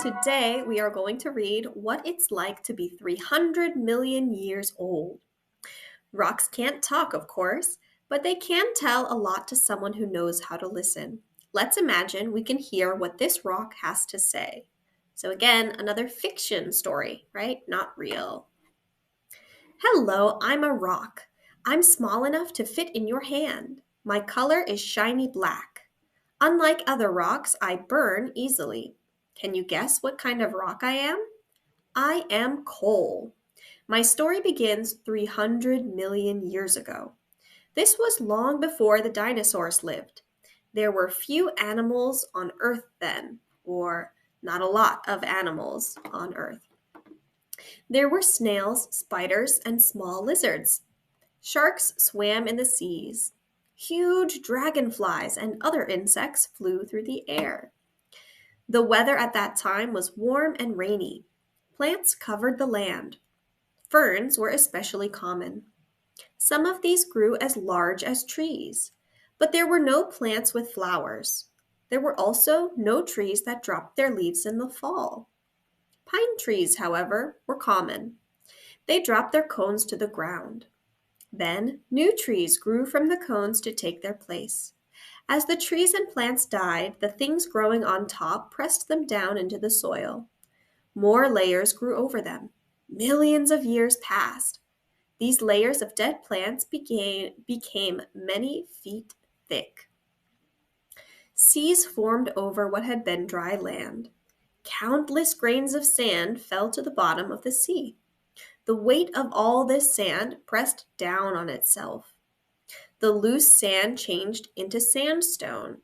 Today, we are going to read What It's Like to Be 300 Million Years Old. Rocks can't talk, of course, but they can tell a lot to someone who knows how to listen. Let's imagine we can hear what this rock has to say. So, again, another fiction story, right? Not real. Hello, I'm a rock. I'm small enough to fit in your hand. My color is shiny black. Unlike other rocks, I burn easily. Can you guess what kind of rock I am? I am coal. My story begins 300 million years ago. This was long before the dinosaurs lived. There were few animals on Earth then, or not a lot of animals on Earth. There were snails, spiders, and small lizards. Sharks swam in the seas. Huge dragonflies and other insects flew through the air. The weather at that time was warm and rainy. Plants covered the land. Ferns were especially common. Some of these grew as large as trees, but there were no plants with flowers. There were also no trees that dropped their leaves in the fall. Pine trees, however, were common. They dropped their cones to the ground. Then new trees grew from the cones to take their place. As the trees and plants died, the things growing on top pressed them down into the soil. More layers grew over them. Millions of years passed. These layers of dead plants became many feet thick. Seas formed over what had been dry land. Countless grains of sand fell to the bottom of the sea. The weight of all this sand pressed down on itself. The loose sand changed into sandstone.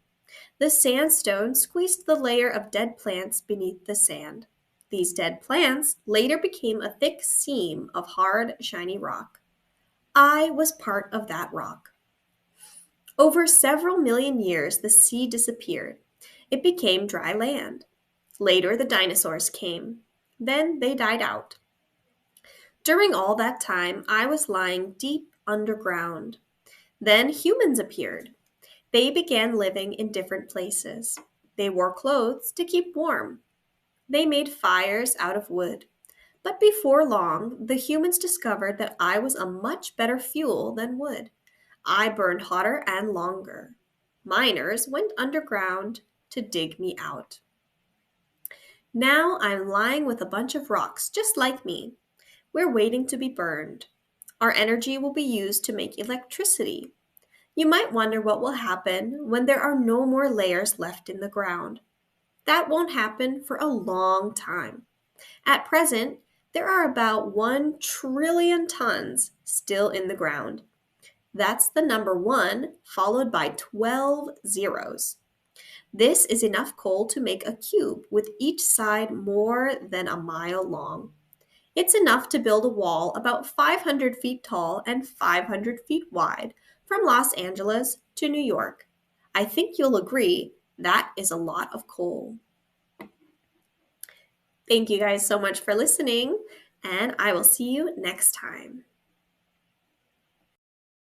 The sandstone squeezed the layer of dead plants beneath the sand. These dead plants later became a thick seam of hard, shiny rock. I was part of that rock. Over several million years, the sea disappeared. It became dry land. Later, the dinosaurs came. Then they died out. During all that time, I was lying deep underground. Then humans appeared. They began living in different places. They wore clothes to keep warm. They made fires out of wood. But before long, the humans discovered that I was a much better fuel than wood. I burned hotter and longer. Miners went underground to dig me out. Now I'm lying with a bunch of rocks just like me. We're waiting to be burned. Our energy will be used to make electricity. You might wonder what will happen when there are no more layers left in the ground. That won't happen for a long time. At present, there are about 1 trillion tons still in the ground. That's the number 1 followed by 12 zeros. This is enough coal to make a cube with each side more than a mile long. It's enough to build a wall about 500 feet tall and 500 feet wide from Los Angeles to New York. I think you'll agree that is a lot of coal. Thank you guys so much for listening, and I will see you next time.